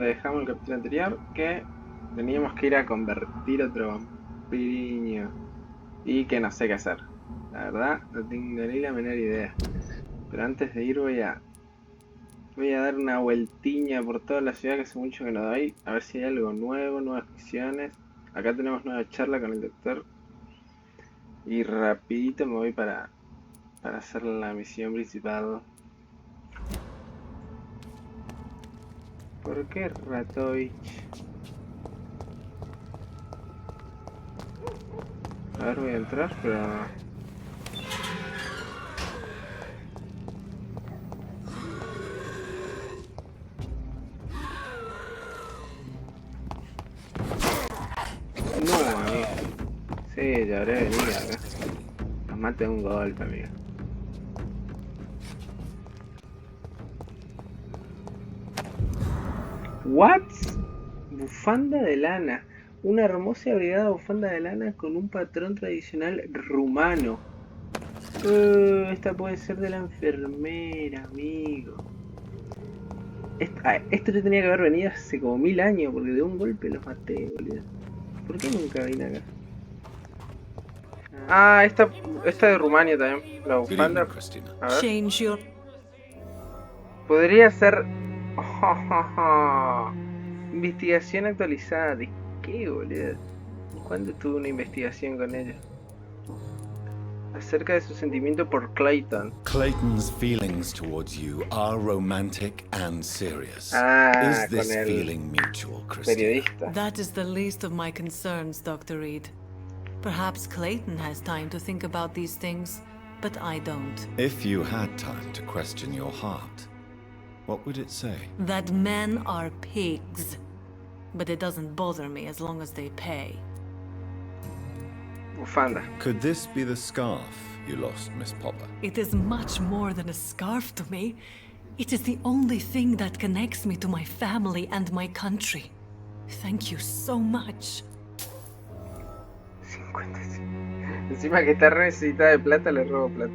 donde dejamos el capítulo anterior, que teníamos que ir a convertir otro vampiriño. Y que no sé qué hacer. La verdad, no tengo ni la menor idea. Pero antes de ir voy a dar una vueltiña por toda la ciudad, que hace mucho que no doy. A ver si hay algo nuevo, nuevas misiones. Acá tenemos nueva charla con el doctor. Y rapidito me voy para hacer la misión principal. ¿Por qué Ratovich? A ver, voy a entrar, pero... No, amigo. Sí, ya habré venido acá. Nos mate de un golpe, amigo. ¿What? Bufanda de lana. Una hermosa y abrigada bufanda de lana con un patrón tradicional rumano. Esta puede ser de la enfermera, amigo. Esto yo tenía que haber venido hace como 1000 años, porque de un golpe los maté, boludo. ¿Por qué nunca vine acá? Ah, esta de Rumania también, la bufanda. A ver. Podría ser... Investigación actualizada. ¿De qué, boludo? ¿Cuándo tuve una investigación con ella? Acerca de su sentimiento por Clayton. Clayton's feelings towards you are romantic and serious. Ah, is this con el feeling mutual, Christina? periodista. That is the least of my concerns, Dr. Reed. Perhaps Clayton has time to think about these things, but I don't. If you had time to question your heart, what would it say? That men are pigs. But it doesn't bother me as long as they pay. Bufanda. Could this be the scarf you lost, Miss Popper? It is much more than a scarf to me. It is the only thing that connects me to my family and my country. Thank you so much. 55. Encima que está re necesitada de plata, le robo plata.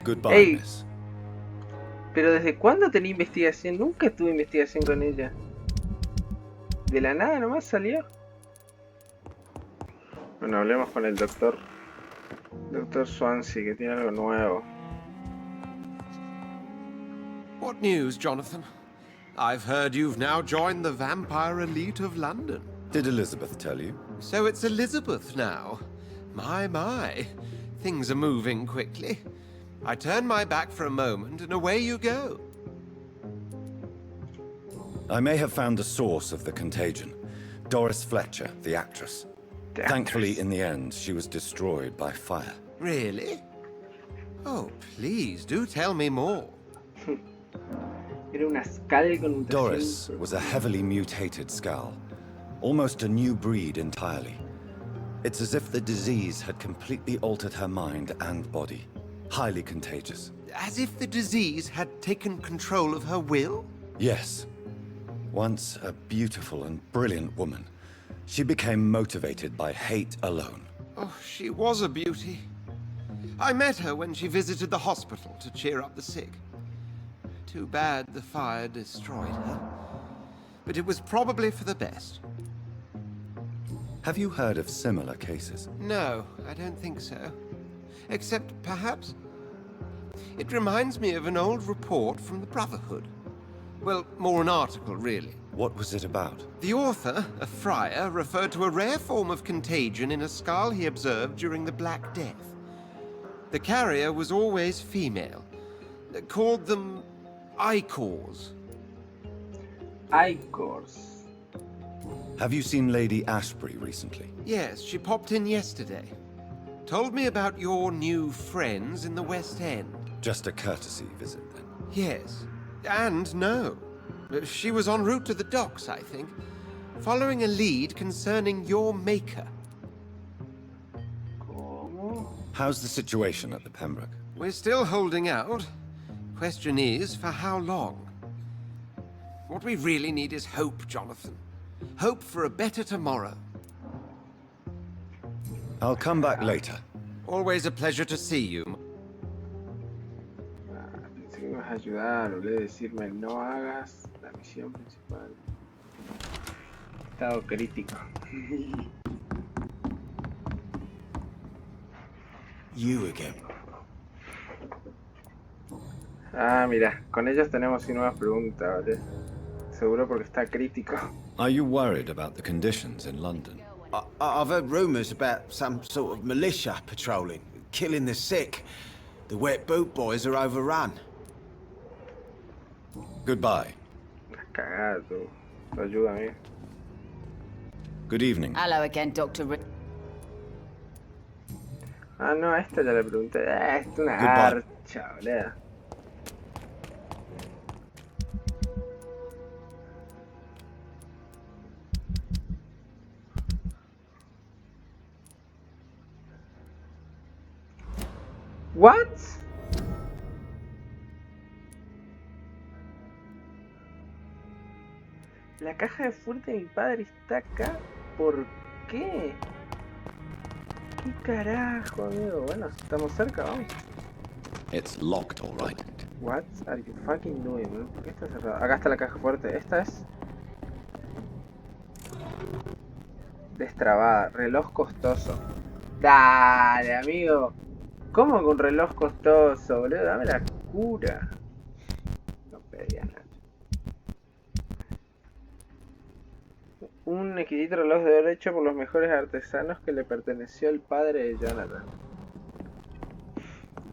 Goodbye, Hey. Miss. Pero ¿desde cuándo tenía investigación? Nunca tuve investigación con ella. De la nada nomás salió. Bueno, hablemos con el doctor. Doctor Swansea, que tiene algo nuevo. What news, Jonathan? I've heard you've now joined the vampire elite of London. Did Elizabeth tell you? So it's Elizabeth now. My. Things are moving quickly. I turn my back for a moment and away you go. I may have found the source of the contagion. Doris Fletcher, the actress. Thankfully, in the end, she was destroyed by fire. Really? Oh, please, do tell me more. Era una skull con mutación. Doris was a heavily mutated skull. Almost a new breed entirely. It's as if the disease had completely altered her mind and body. Highly contagious. As if the disease had taken control of her will? Yes. Once a beautiful and brilliant woman, she became motivated by hate alone. Oh, she was a beauty. I met her when she visited the hospital to cheer up the sick. Too bad the fire destroyed her. But it was probably for the best. Have you heard of similar cases? No, I don't think so. Except, perhaps, it reminds me of an old report from the Brotherhood. Well, more an article, really. What was it about? The author, a friar, referred to a rare form of contagion in a skull he observed during the Black Death. The carrier was always female. Called them Icors. Icors. Have you seen Lady Ashbury recently? Yes, she popped in yesterday. Told me about your new friends in the West End. Just a courtesy visit, then. Yes. And no. She was en route to the docks, I think, following a lead concerning your maker. ¿Cómo? How's the situation at the Pembroke? We're still holding out. Question is, for how long? What we really need is hope, Jonathan. Hope for a better tomorrow. I'll come back later. Always a pleasure to see you. Pensé que me ibas a ayudar, olvidé decirme no hagas la misión principal. Estado crítico. You again. Ah, mira, con ellos tenemos una nueva pregunta, ¿vale? Seguro porque está crítico. Are you worried about the conditions in London? I've heard rumours about some sort of militia patrolling, killing the sick. The wet boot boys are overrun. Goodbye. Cagada tu ayuda, amigo. Good evening. Hello again, Dr. Rick. Ah, no, esta ya le pregunté. Es una Goodbye. garcha, boludo. What? La caja de fuerte de mi padre está acá. ¿Por qué? ¿Qué carajo, amigo? Bueno, estamos cerca, vamos. It's locked, all right. What are you fucking doing, bro? ¿Por qué está cerrado? Acá está la caja fuerte. Esta es destrabada. Reloj costoso. Dale, amigo. ¿Cómo con reloj costoso, boludo? Dame la cura. No pedía nada. Un exquisito reloj de oro hecho por los mejores artesanos que le perteneció al padre de Jonathan.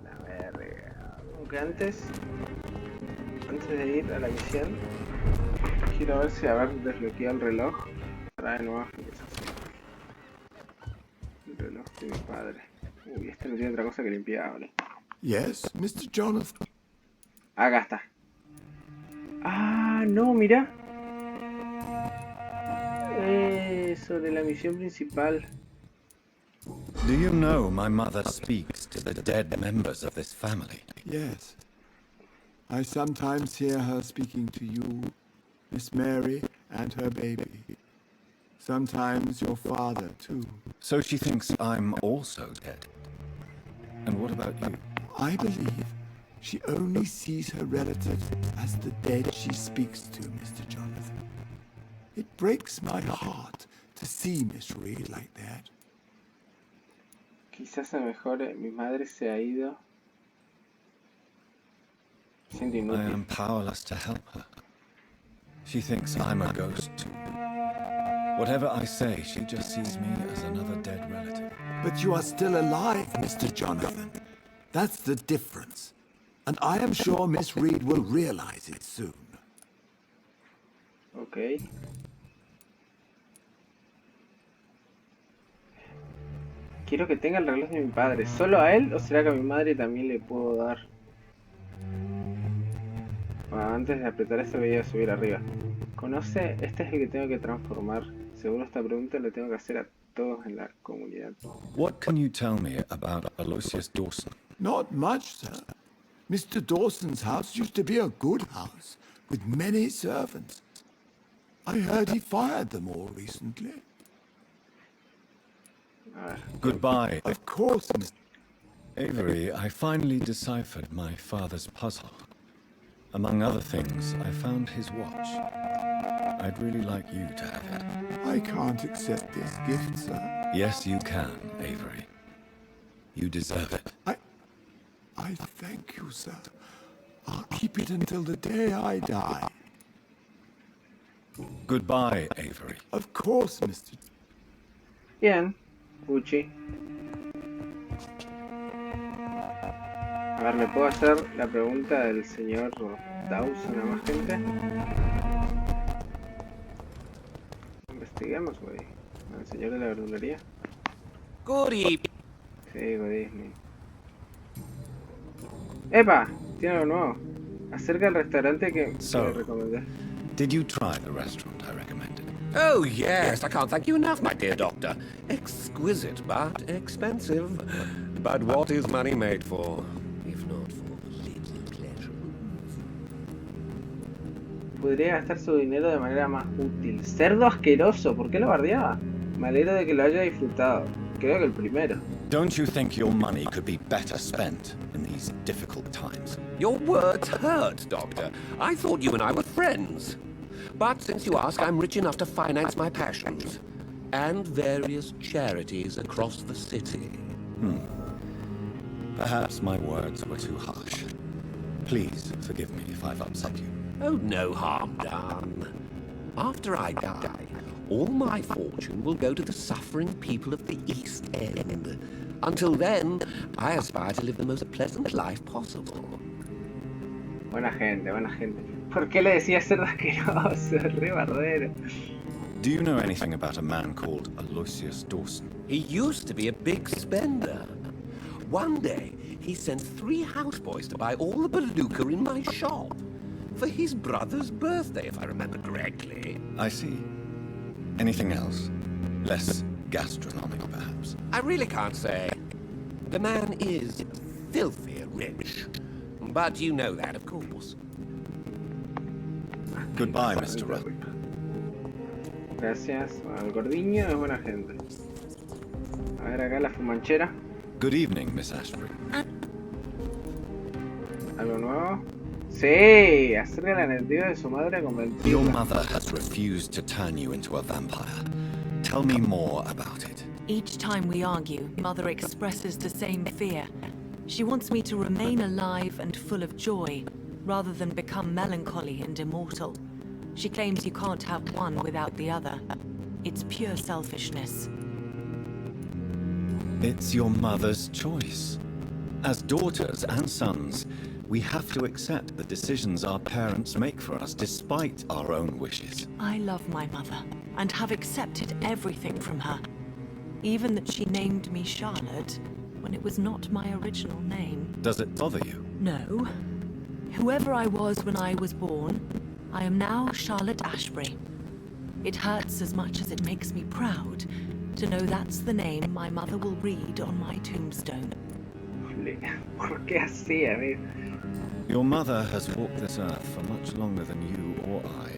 La verga. Aunque antes de ir a la misión, quiero ver si haber desbloqueado el reloj trae nuevas actualizaciones. El reloj de mi padre. Uy, este no tiene otra cosa que limpiar, ¿vale? Yes, Mr. Jonathan. Acá está. Ah, no, mira. Sobre la misión principal. Do you know my mother speaks to the dead members of this family? Yes. I sometimes hear her speaking to you, Miss Mary, and her baby. Sometimes your father, too. So she thinks I'm also dead. And what about you? I believe she only sees her relatives as the dead she speaks to, Mr. Jonathan. It breaks my heart to see Miss Reed like that. Quizás se mejore. Mi madre se ha ido. Siento I inútil. am powerless to help her. She thinks I'm a ghost too. Whatever I say, she just sees me as another dead relative. But you are still alive, Mr. Jonathan. That's the difference. And I am sure Miss Reed will realize it soon. Ok. Quiero que tenga el reloj de mi padre. ¿Solo a él o será que a mi madre también le puedo dar? Bueno, antes de apretar esto voy a subir arriba. ¿Conoce? Este es el que tengo que transformar. Seguro esta pregunta la tengo que hacer a todos en la comunidad. What can you tell me about Aloysius Dawson? Not much, sir. Mr. Dawson's house used to be a good house, with many servants. I heard he fired them all recently. Goodbye. Of course, Mr. Avery, I finally deciphered my father's puzzle. Among other things, I found his watch. I'd really like you to have it. I can't accept this gift, sir. Yes, you can, Avery. You deserve it. I thank you, sir. I'll keep it until the day I die. Goodbye, Avery. Of course, Mr. Bien, Uchi. A ver, ¿le puedo hacer la pregunta del señor Dawson a más gente? Investiguemos, güey. ¿Al señor de la verdulería? Goody. Sí, Disney. ¡Epa! Tiene algo nuevo. Acerca del restaurante que le recomendé. Did you try the restaurant I recommended? Oh, yes. I can't thank you enough, my dear doctor. Exquisite, but expensive. But what is money made for, if not for little pleasure? Podría gastar su dinero de manera más útil. Cerdo asqueroso, ¿por qué lo bardeaba? Me alegro de que lo haya disfrutado. Creo que el primero. Don't you think your money could be better spent in these difficult times? Your words hurt, Doctor. I thought you and I were friends. But since you ask, I'm rich enough to finance my passions. And various charities across the city. Perhaps my words were too harsh. Please forgive me if I've upset you. Oh, no harm done. After I die, all my fortune will go to the suffering people of the East End. Until then, I aspire to live the most pleasant life possible. Buena gente, buena gente. ¿Por qué le decía ser asqueroso? Re bardero. Do you know anything about a man called Aloysius Dawson? He used to be a big spender. One day, he sent 3 houseboys to buy all the beluga in my shop. For his brother's birthday, if I remember correctly. I see. Anything else? Less gastronomic, perhaps? I really can't say. The man is filthy rich. But you know that, of course. Goodbye, Mr. Rudd. Gracias. El gordiño es buena gente. A ver acá la fumanchera. Good evening, Miss Ashbury. ¿Algo nuevo? Sí, acerca de la identidad de su madre con Vampyr. Your mother has refused to turn you into a vampire. Tell me more about it. Each time we argue, Mother expresses the same fear. She wants me to remain alive and full of joy, rather than become melancholy and immortal. She claims you can't have one without the other. It's pure selfishness. It's your mother's choice. As daughters and sons, we have to accept the decisions our parents make for us despite our own wishes. I love my mother, and have accepted everything from her. Even that she named me Charlotte, when it was not my original name. Does it bother you? No. Whoever I was when I was born, I am now Charlotte Ashbury. It hurts as much as it makes me proud to know that's the name my mother will read on my tombstone. ¿Por qué así, amigo? Your mother has walked this earth for much longer than you or I.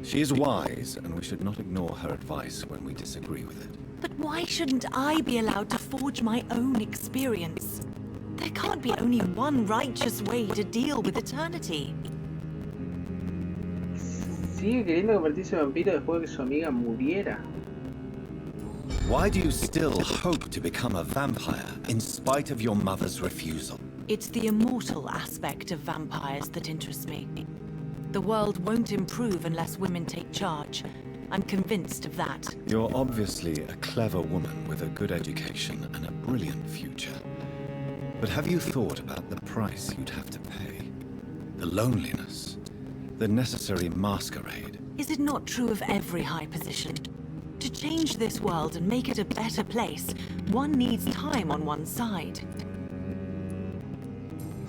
She is wise, and we should not ignore her advice when we disagree with it. But why shouldn't I be allowed to forge my own experience? There can't be only one righteous way to deal with eternity. Sigue queriendo convertirse en vampiro después de que su amiga muriera. Why do you still hope to become a vampire, in spite of your mother's refusal? It's the immortal aspect of vampires that interests me. The world won't improve unless women take charge. I'm convinced of that. You're obviously a clever woman with a good education and a brilliant future. But have you thought about the price you'd have to pay? The loneliness, the necessary masquerade. Is it not true of every high position? To change this world and make it a better place, one needs time on one's side.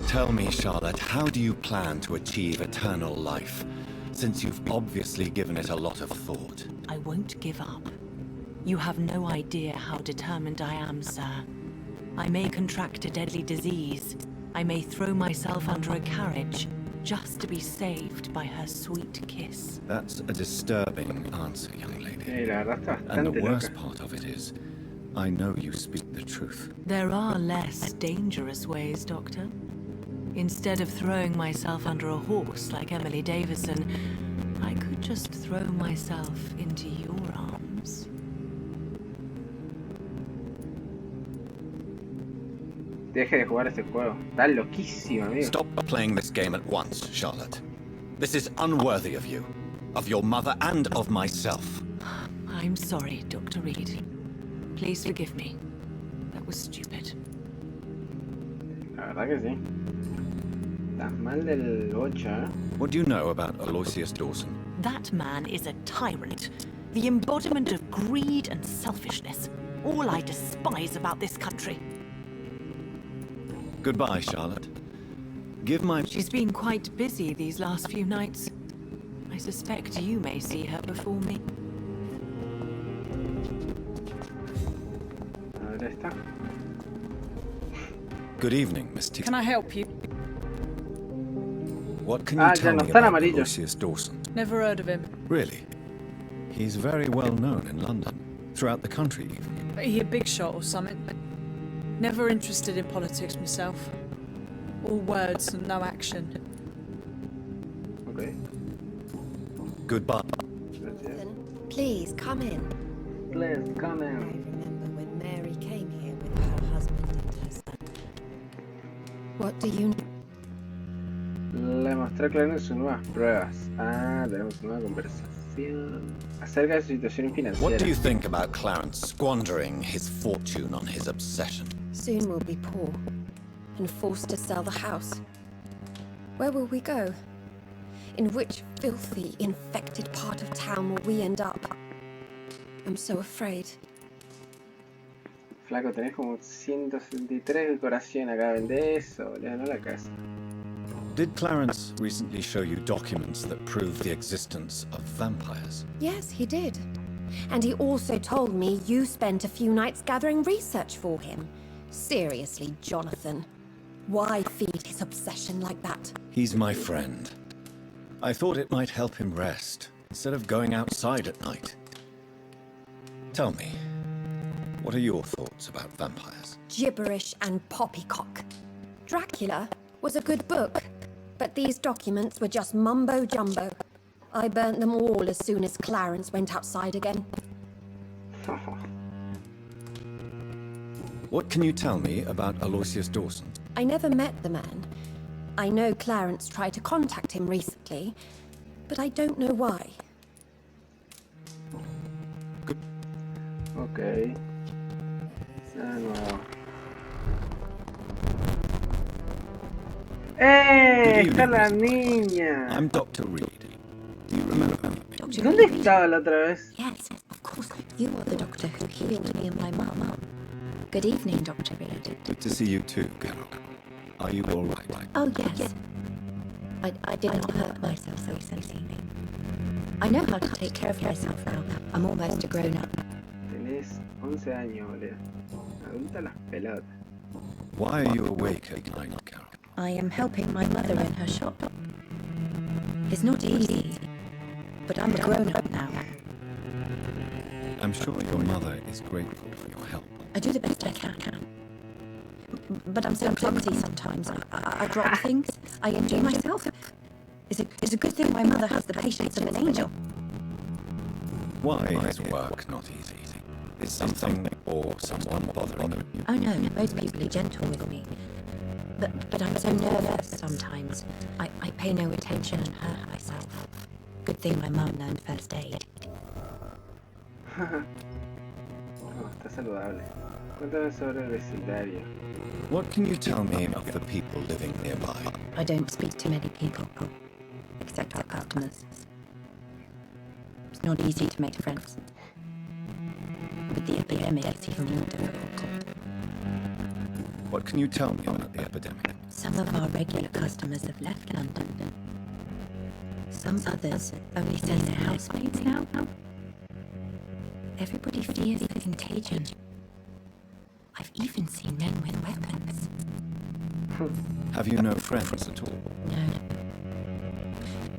Tell me, Charlotte, how do you plan to achieve eternal life, since you've obviously given it a lot of thought? I won't give up. You have no idea how determined I am, sir. I may contract a deadly disease. I may throw myself under a carriage, just to be saved by her sweet kiss. That's a disturbing answer, young lady. La verdad está And the bastante worst loca. part of it is, I know you speak the truth. There are less dangerous ways, Doctor. Instead of throwing myself under a horse like Emily Davison, I could just throw myself into your arms. Deje de jugar este juego. Está loquísimo, amigo. Stop playing this game at once, Charlotte. This is unworthy of you, of your mother, and of myself. I'm sorry, Dr. Reed. Please forgive me. That was stupid. La verdad que sí. Estás mal del 8, ¿eh? What do you know about Aloysius Dawson? That man is a tyrant. The embodiment of greed and selfishness. All I despise about this country. Goodbye, Charlotte. Give my... She's been quite busy these last few nights. I suspect you may see her before me. A ver esta. Good evening, Miss T. Can I help you? What can you Ah, tell ya no me están about amarillos. Aloysius Dawson? Never heard of him. Really? He's very well known in London, throughout the country even. But he a big shot or something. Never interested in politics myself. All words and no action. Ok. Goodbye. Gracias. Please come in. Please, come I in. remember when Mary came here with her husband and her son. What do you need? Le mostré a Clarence sus nuevas pruebas. Ah, tenemos una nueva conversación acerca de su situación financiera. What do you think about Clarence squandering his fortune on his obsession? Soon we'll be poor and forced to sell the house. Where will we go? In which filthy, infected part of town will we end up? I'm so afraid. Flaco, tenés como 163 decoración acá. Vende eso, boludo, no la casa. Did Clarence recently show you documents that prove the existence of vampires? Yes, he did. And he also told me you spent a few nights gathering research for him. Seriously, Jonathan. Why feed his obsession like that? He's my friend. I thought it might help him rest, instead of going outside at night. Tell me, what are your thoughts about vampires? Gibberish and poppycock. Dracula was a good book, but these documents were just mumbo-jumbo. I burnt them all as soon as Clarence went outside again. What can you tell me about Aloysius Dawson? I never met the man. I know Clarence tried to contact him recently, but I don't know why. Ok. Ah, no. ¡Eh! Good ¡Está evening, la Miss Price. niña! I'm Dr. Reed. Do you remember me? ¿Dónde estaba la otra vez? Yes, of course. You are the doctor who healed me and my mum. Good evening, Dr. Reed. Good to see you too, Carol. Are you all right? Oh, yes. I did not hurt myself so recently. I know how to take care of myself now. I'm almost a grown-up. Tenés 11 años, boludo. Adulta las pelotas. Why are you awake at night, Carol? I am helping my mother in her shop. It's not easy, but I'm a grown-up now. I'm sure your mother is grateful for your help. I do the best I can. But I'm so clumsy sometimes. I drop things. I injure myself. It's a good thing my mother has the patience of an angel. Why is work not easy? Is something or someone bothering you? Oh no, most people are gentle with me. But I'm so nervous sometimes. I pay no attention and hurt myself. Good thing my mum learned first aid. No, está saludable. Cuéntame sobre el vecindario. What can you tell me of the people living nearby? I don't speak to many people, except our customers. It's not easy to make friends. With the epidemic, it's even more difficult. What can you tell me about the epidemic? Some of our regular customers have left London. Some others only send their housemates now. Everybody fears the contagion. I've even seen men with weapons. Have you no friends at all? No.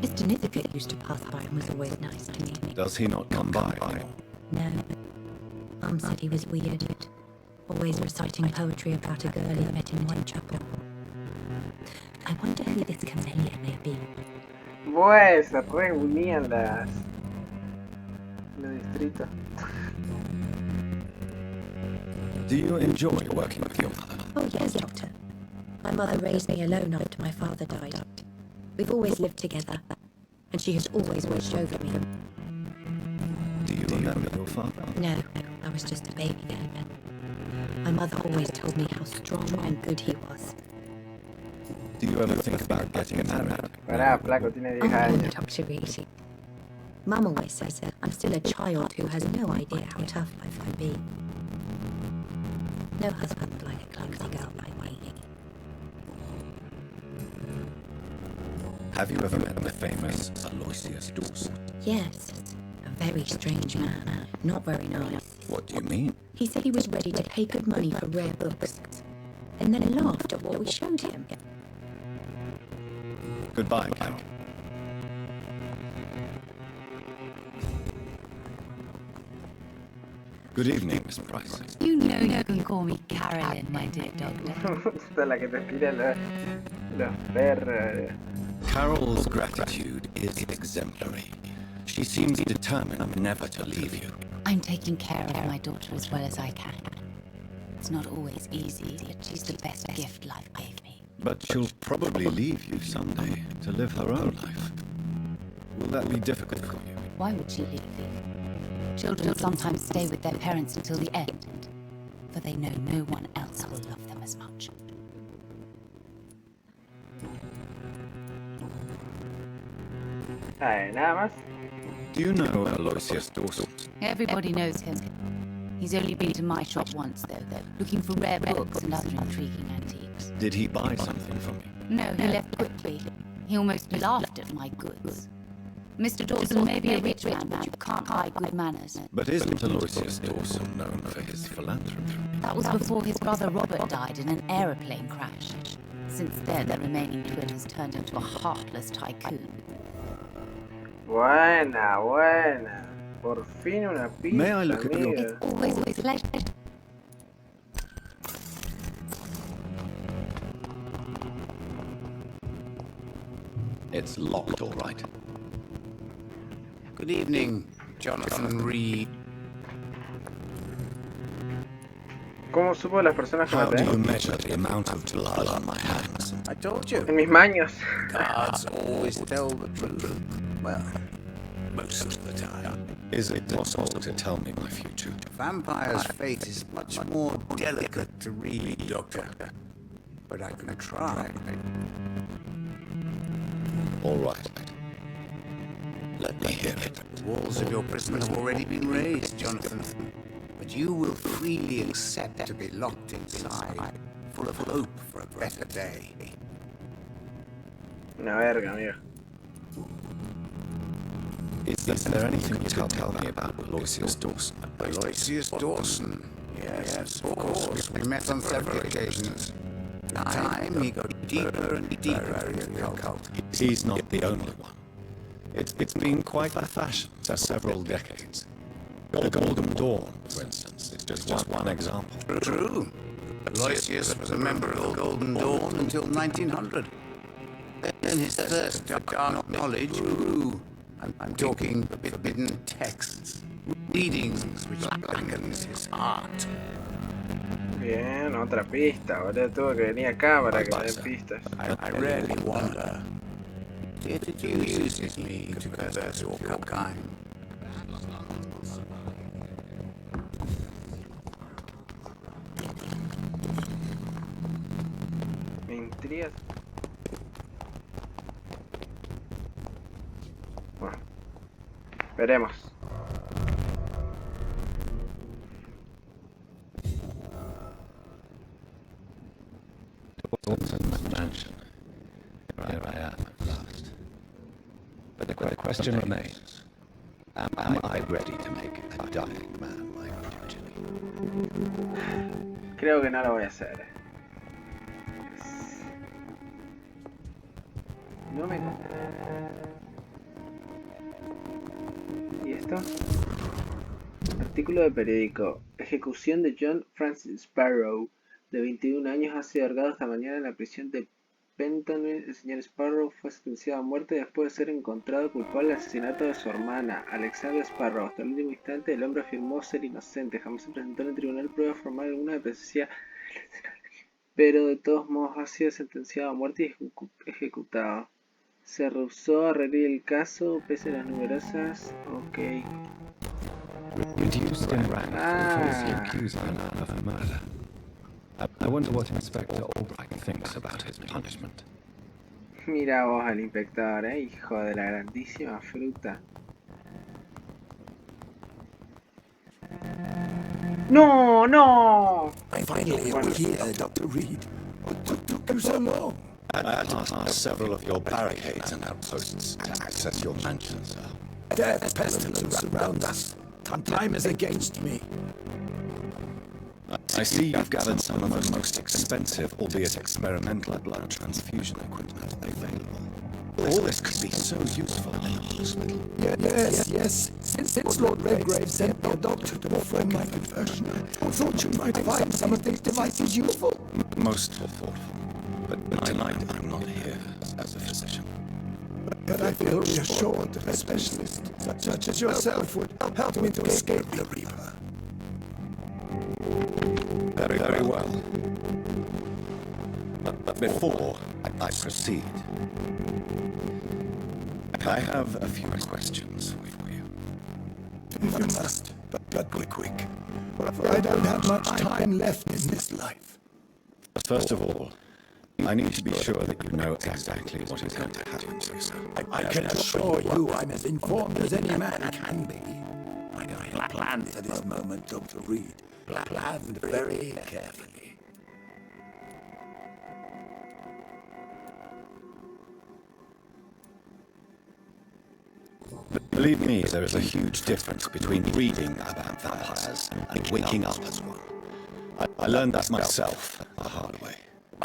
Mr. Nethergate used to pass by and was always nice to me. Does he not come by anymore? No. Mum said he was weird. Always reciting poetry about a girl he met in Whitechapel. I wonder who this camellia may be. Pues, se reunían los distritos. Do you enjoy working with your mother? Oh yes, Doctor. My mother raised me alone after my father died. We've always lived together, and she has always watched over me. Do you remember your father? No, I was just a baby then. My mother always told me how strong and good he was. Do you ever think about getting married? Pará, flaco, tiene 10 Oh, años. Dr. Reed. Mum always says that I'm still a child who has no idea how tough life can be. No husband like a clumsy girl like me. Have you ever met the famous Aloysius Dawson? Yes, a very strange man. Not very nice. What do you mean? He said he was ready to pay good money for rare books, and then laughed at what we showed him. Goodbye, Carol. Good evening, Miss Price. You know you can call me Carolyn, my dear doctor. Esta es la que te tira los perros. Carol's gratitude is exemplary. She seems determined never to leave you. I'm taking care of my daughter as well as I can. It's not always easy, but she's the best gift life gave me. But she'll probably leave you someday to live her own life. Will that be difficult for you? Why would she leave? Children sometimes stay with their parents until the end, for they know no one else will love them as much. Nada más. Do you know Aloysius Dawson? Everybody knows him. He's only been to my shop once, though, looking for rare books and other intriguing antiques. Did he buy something from you? No, he left quickly. He almost laughed at my goods. Mr. Dawson may be a rich man, but you can't buy good manners. But isn't Aloysius Dawson known for his philanthropy? That was before his brother Robert died in an aeroplane crash. Since then, the remaining twin has turned into a heartless tycoon. Buena, buena. Por fin una pista. May I look at your... It's always a pleasure. It's locked, all right. Good evening, Jonathan Reed. ¿Cómo supo las personas que How do you maté? measure the amount of blood on my hands? I told you. En mis maños. Guards always tell the truth. Well, most of the time. Is it possible to tell me my future? Vampire's fate is much more delicate to read, Doctor. But I can try. All right. Let me hear it. The walls of your prison have already been raised, Jonathan. But you will freely accept to be locked inside, full of hope for a better day. Una verga, amigo. Is there anything you can tell me about Aloysius Dawson? Aloysius Dawson? Yes, of course. We met on several occasions. With time, he got deeper and deeper into the occult. He's not the only one. It's been quite a fashion for several decades. The Golden Dawn, for instance, is just one example. True. Aloysius was a member of the Golden Dawn until 1900. Then his thirst for dark knowledge grew. I'm talking forbidden texts, readings which blackens his heart. Bien, otra pista, boludo. Tuve que venir acá para que me den pistas. I rarely wonder. It uses me to possess your kind. Me intrigas. Bueno, veremos. Dawson's mansion. Here I am at last. But the question remains. Am I ready to make a dying man like Jimmy? Creo que no lo voy a hacer. No me... ¿Y esto? Artículo de periódico. Ejecución de John Francis Sparrow, de 21 años, ha sido ahorcado esta mañana en la prisión de Pentonville. El señor Sparrow fue sentenciado a muerte después de ser encontrado culpable del asesinato de su hermana, Alexandra Sparrow. Hasta el último instante, el hombre afirmó ser inocente. Jamás se presentó en el tribunal prueba formal alguna de presencia, pero de todos modos ha sido sentenciado a muerte y ejecutado. Se rehusó a reabrir el caso pese a las numerosas... Ok. Reduced in rank for falsely accusing him of murder. I wonder what Inspector Albright thinks about his punishment. Mira vos al inspector, hijo de la grandísima fruta. ¡No, no! Finally, we're here, Dr. Reed. What took you so long? I passed several of your barricades and outposts to access your mansion, sir. Death, pestilence around us. Time is against me. I see you've gathered some of the most expensive, albeit experimental, blood transfusion equipment available. All this could be so useful in a hospital. Yes. Since Lord Redgrave sent me a doctor to perform my conversion, I thought you might find some of these devices useful. Most thoughtful. But tonight I'm not here as a physician. But I feel reassured that a specialist such as yourself would help me to escape the Reaper. Very, very well. But before I proceed, I have a few questions for you. You must, but be quick. For I don't have much time left in this life. First of all, I need to be sure that you know exactly what is going to happen to you, sir. I can assure you I'm as informed as any man can be. I planned for this moment, Dr. Reed. Planned very carefully. Believe me, there is a huge difference between reading about vampires and waking up as one. I learned that myself the hard way.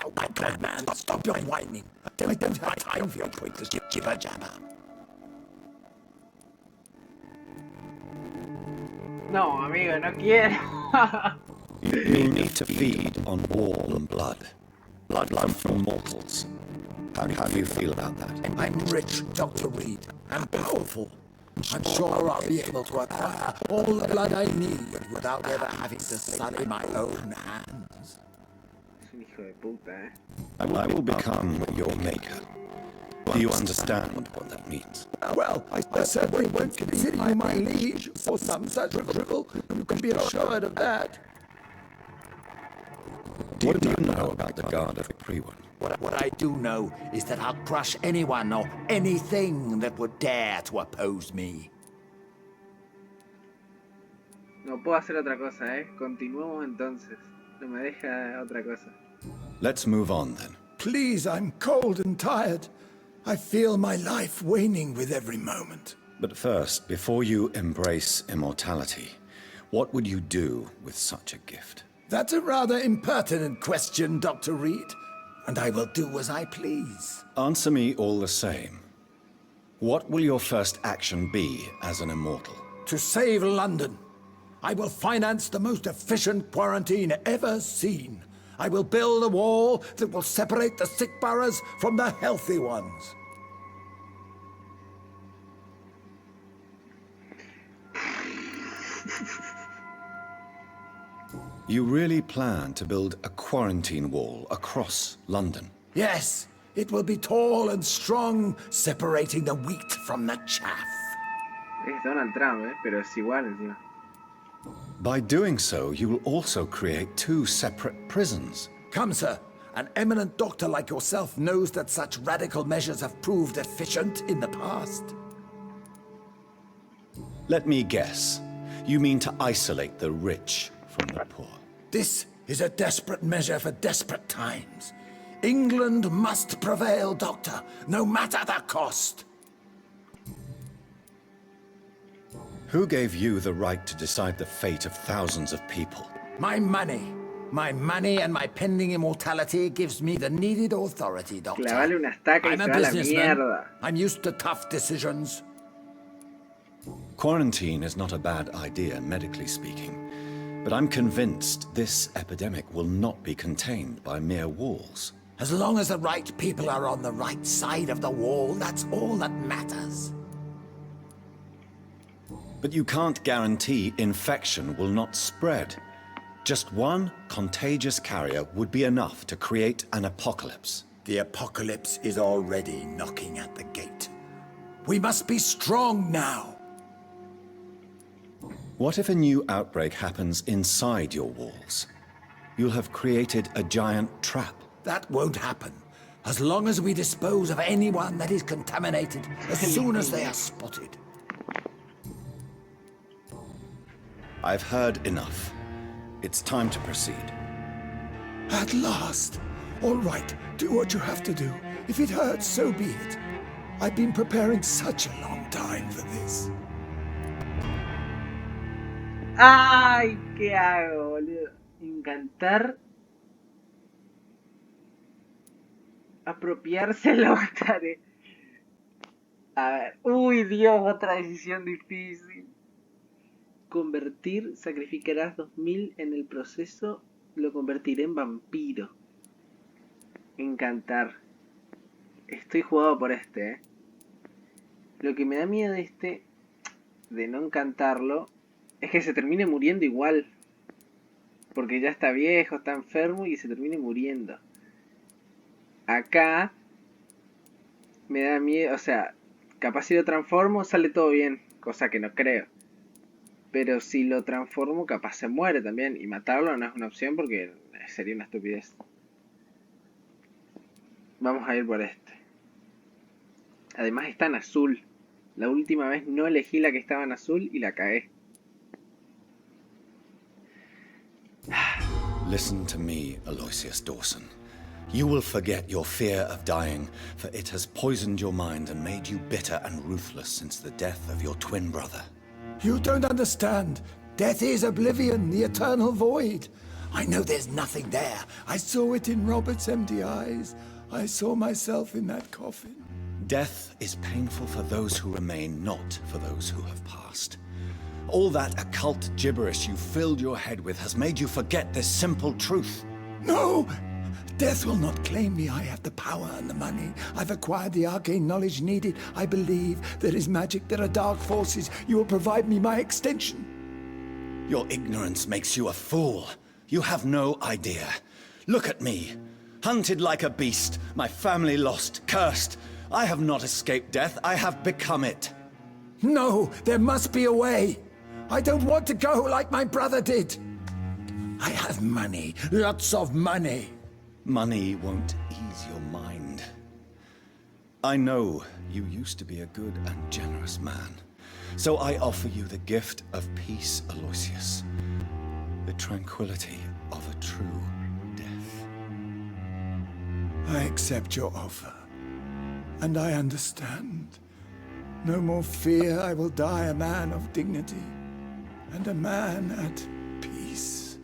Oh, my God, man, stop your whining. I don't have time for your pointless jibber-jabber. No, amigo, no quiero. You need to feed on warm blood. Blood from mortals. How do you feel about that? I'm rich, Dr. Reed. I'm powerful. I'm sure I'll be able to acquire all the blood I need without ever having to sully my own hands. Es un hijo de puta, eh. I will become your maker. Do you understand what that means? Well, I certainly won't consider you my liege for some such drivel. You can be assured of that. What do you know about the Guard of Prewan? What I do know is that I'll crush anyone or anything that would dare to oppose me. No puedo hacer otra cosa, eh. Continuemos entonces. No me deja otra cosa. Let's move on then. Please, I'm cold and tired. I feel my life waning with every moment. But first, before you embrace immortality, what would you do with such a gift? That's a rather impertinent question, Dr. Reed. And I will do as I please. Answer me all the same. What will your first action be as an immortal? To save London. I will finance the most efficient quarantine ever seen. I will build a wall that will separate the sick boroughs from the healthy ones. You really plan to build a quarantine wall across London? Yes, it will be tall and strong, separating the wheat from the chaff. Es Donald Trump, eh. Pero es igual encima. By doing so, you will also create two separate prisons. Come, sir. An eminent doctor like yourself knows that such radical measures have proved efficient in the past. Let me guess. You mean to isolate the rich from the poor? This is a desperate measure for desperate times. England must prevail, Doctor, no matter the cost. Who gave you the right to decide the fate of thousands of people? My money. My money and my pending immortality gives me the needed authority, Doctor. Clavale una estaca y I'm se a va a la businessman. mierda. I'm used to tough decisions. Quarantine is not a bad idea, medically speaking. But I'm convinced this epidemic will not be contained by mere walls. As long as the right people are on the right side of the wall, that's all that matters. But you can't guarantee infection will not spread. Just one contagious carrier would be enough to create an apocalypse. The apocalypse is already knocking at the gate. We must be strong now. What if a new outbreak happens inside your walls? You'll have created a giant trap. That won't happen. As long as we dispose of anyone that is contaminated as soon as they are spotted. I've heard enough. It's time to proceed. At last. All right, do what you have to do. If it hurts, so be it. I've been preparing such a long time for this. ¡Ay! ¿Qué hago, boludo? Encantar. Apropiárselo. Estaré. A ver. Uy, Dios, otra decisión difícil. Convertir, sacrificarás 2000 en el proceso, lo convertiré en vampiro. Encantar. Estoy jugado por este, Lo que me da miedo de no encantarlo, es que se termine muriendo igual. Porque ya está viejo, está enfermo y se termine muriendo. Acá me da miedo, o sea, capaz si lo transformo sale todo bien, cosa que no creo. Pero si lo transformo capaz se muere también, y matarlo no es una opción porque sería una estupidez. Vamos a ir por este. Además está en azul. La última vez no elegí la que estaba en azul y la cagué. Listen to me, Aloysius Dawson. You will forget your fear of dying, for it has poisoned your mind and made you bitter and ruthless since the death of your twin brother. You don't understand. Death is oblivion, the eternal void. I know there's nothing there. I saw it in Robert's empty eyes. I saw myself in that coffin. Death is painful for those who remain, not for those who have passed. All that occult gibberish you filled your head with has made you forget this simple truth. No! Death will not claim me. I have the power and the money. I've acquired the arcane knowledge needed. I believe there is magic, there are dark forces. You will provide me my extension. Your ignorance makes you a fool. You have no idea. Look at me. Hunted like a beast, my family lost, cursed. I have not escaped death, I have become it. No, there must be a way. I don't want to go like my brother did. I have money, lots of money. Money won't ease your mind. I know you used to be a good and generous man. So I offer you the gift of peace, Aloysius. The tranquility of a true death. I accept your offer. And I understand. No more fear, I will die a man of dignity. And a man at peace.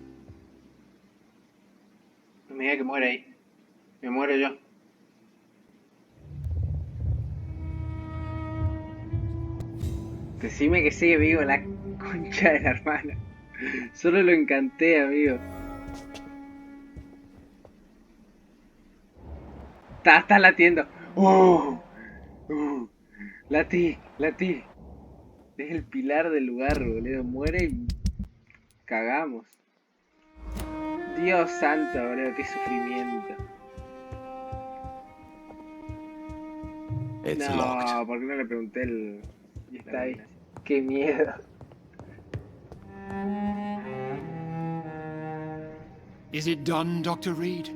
Mira que muere ahí. Me muero yo. Decime que sigue vivo la concha de la hermana. Solo lo encanté, amigo. Está latiendo. Latí. Es el pilar del lugar, boludo. Muere y cagamos. Dios santo, boludo. Qué sufrimiento. It's no, locked. ¿por qué no le pregunté el...? Y está ahí. Qué miedo. Is it done, Dr. Reed?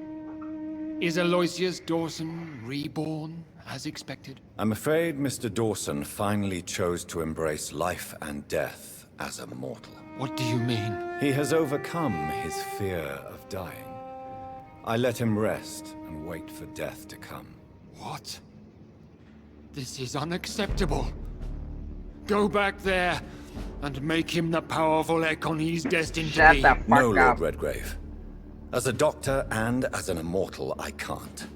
Is Aloysius Dawson reborn, as expected? I'm afraid Mr. Dawson finally chose to embrace life and death as a mortal. What do you mean? He has overcome his fear of dying. I let him rest and wait for death to come. What? This is unacceptable. Go back there and make him the powerful Ekon he's destined to be. No, Lord Redgrave. As a doctor and as an immortal, I can't.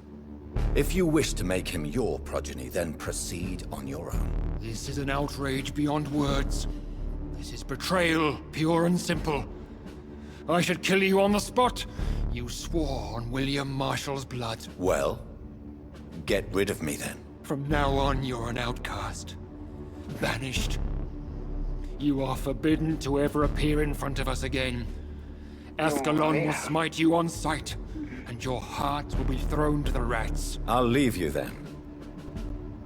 If you wish to make him your progeny, then proceed on your own. This is an outrage beyond words. This is betrayal, pure and simple. I should kill you on the spot. You swore on William Marshall's blood. Well, get rid of me then. From now on, you're an outcast. Banished. You are forbidden to ever appear in front of us again. Ascalon will smite you on sight, and your heart will be thrown to the rats. I'll leave you then.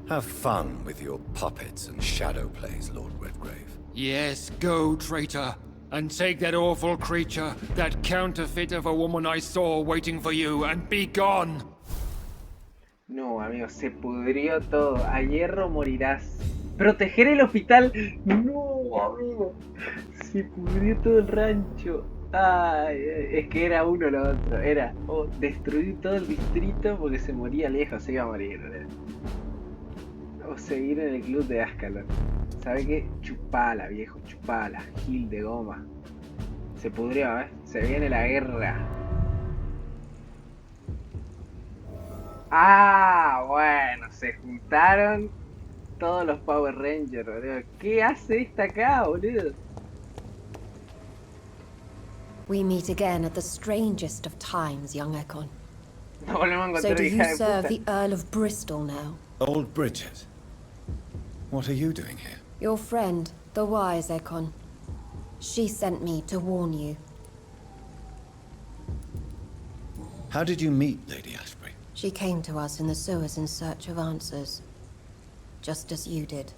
Have fun with your puppets and shadow plays, Lord Redgrave. Yes, go, traitor, and take that awful creature, that counterfeit of a woman I saw waiting for you, and be gone! No, amigo, se pudrió todo. A hierro morirás. Proteger el hospital. No, amigo. Se pudrió todo el rancho. Ay, es que era uno o lo otro. Era destruir todo el distrito porque se moría lejos, se iba a morir. O seguir en el club de Ascalon. ¿Sabe qué? Chupala, viejo, chupala. Gil de goma. Se pudrió, Se viene la guerra. Ah, bueno, se juntaron todos los Power Rangers, boludo. ¿Qué hace esta acá, boludo? We meet again at the strangest of times, young Ekon. No volvemos a So encontrar, do hija you de serve puta. the Earl of Bristol now? Old Bridget. What are you doing here? Your friend, the wise Ekon. She sent me to warn you. How did you meet Lady Ashbury? She came to us in the sewers in search of answers. Just as you did.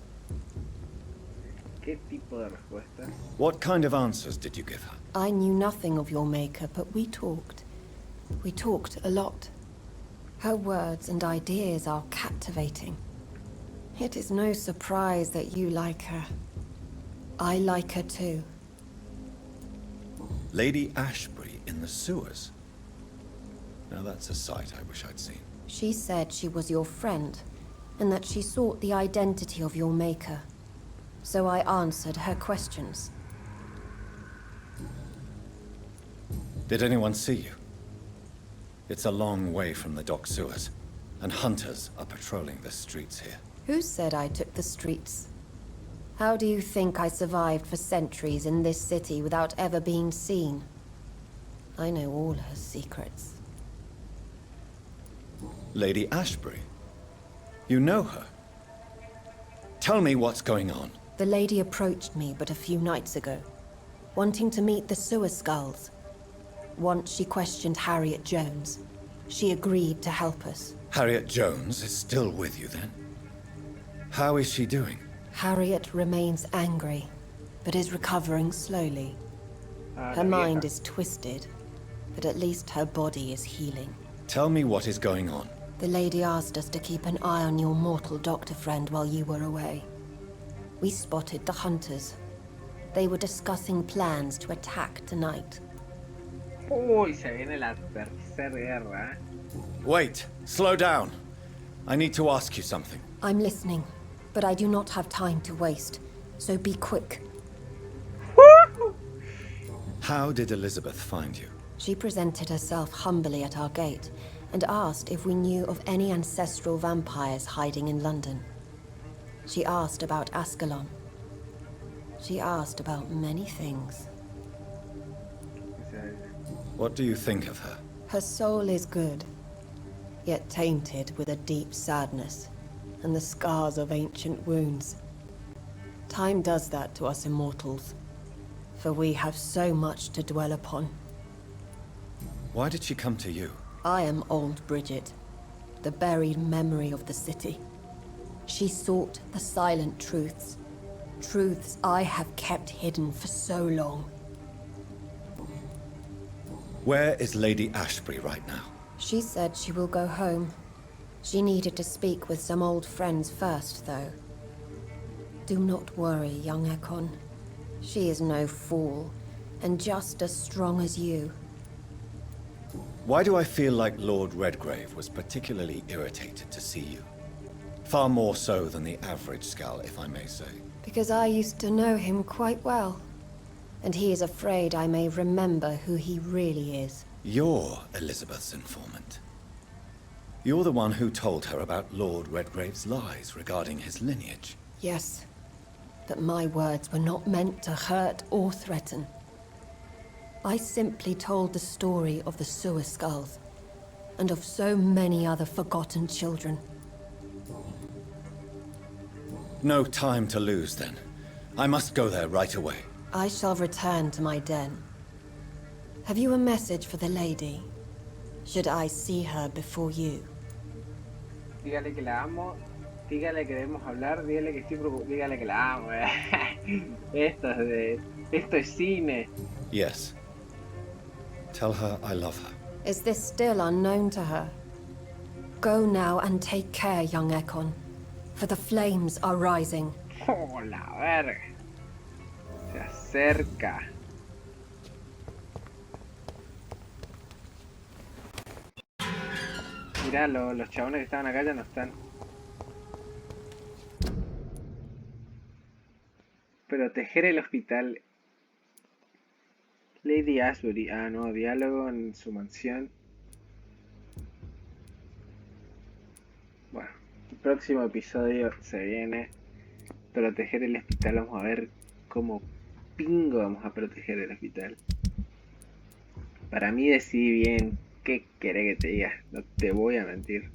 ¿Qué tipo de respuestas? What kind of answers did you give her? I knew nothing of your maker, but we talked. We talked a lot. Her words and ideas are captivating. It is no surprise that you like her. I like her too. Lady Ashbury in the sewers? Now that's a sight I wish I'd seen. She said she was your friend, and that she sought the identity of your maker. So I answered her questions. Did anyone see you? It's a long way from the dock sewers, and hunters are patrolling the streets here. Who said I took the streets? How do you think I survived for centuries in this city without ever being seen? I know all her secrets. Lady Ashbury? You know her? Tell me what's going on. The lady approached me but a few nights ago, wanting to meet the sewer skulls. Once she questioned Harriet Jones. She agreed to help us. Harriet Jones is still with you then? How is she doing? Harriet remains angry, but is recovering slowly. Her mind is twisted, but at least her body is healing. Tell me what is going on. The lady asked us to keep an eye on your mortal doctor friend while you were away. We spotted the hunters. They were discussing plans to attack tonight. Uy, se viene la tercera guerra. Wait, slow down. I need to ask you something. I'm listening, but I do not have time to waste, so be quick. How did Elizabeth find you? She presented herself humbly at our gate and asked if we knew of any ancestral vampires hiding in London. She asked about Ascalon. She asked about many things. What do you think of her? Her soul is good, yet tainted with a deep sadness and the scars of ancient wounds. Time does that to us immortals, for we have so much to dwell upon. Why did she come to you? I am old Bridget, the buried memory of the city. She sought the silent truths, truths I have kept hidden for so long. Where is Lady Ashbury right now? She said she will go home. She needed to speak with some old friends first, though. Do not worry, young Ekon. She is no fool, and just as strong as you. Why do I feel like Lord Redgrave was particularly irritated to see you? Far more so than the average Skull, if I may say. Because I used to know him quite well. And he is afraid I may remember who he really is. You're Elizabeth's informant. You're the one who told her about Lord Redgrave's lies regarding his lineage. Yes, but my words were not meant to hurt or threaten. I simply told the story of the sewer skulls, and of so many other forgotten children. No time to lose, then. I must go there right away. I shall return to my den. Have you a message for the lady? Should I see her before you? Dígale que la amo, dígale que debemos hablar, dígale que estoy preocupado, dígale que la amo. Esto es cine. Yes. Tell her I love her. Is this still unknown to her? Go now and take care, young Ekon, for the flames are rising. Oh, la verga. Se acerca. Mirá, los chabones que estaban acá ya no están. Proteger el hospital. Lady Ashbury. Ah, no, diálogo en su mansión. Bueno, el próximo episodio se viene. Proteger el hospital. Vamos a ver cómo pingo vamos a proteger el hospital. Para mí decidí bien. ¿Qué querés que te diga? No te voy a mentir.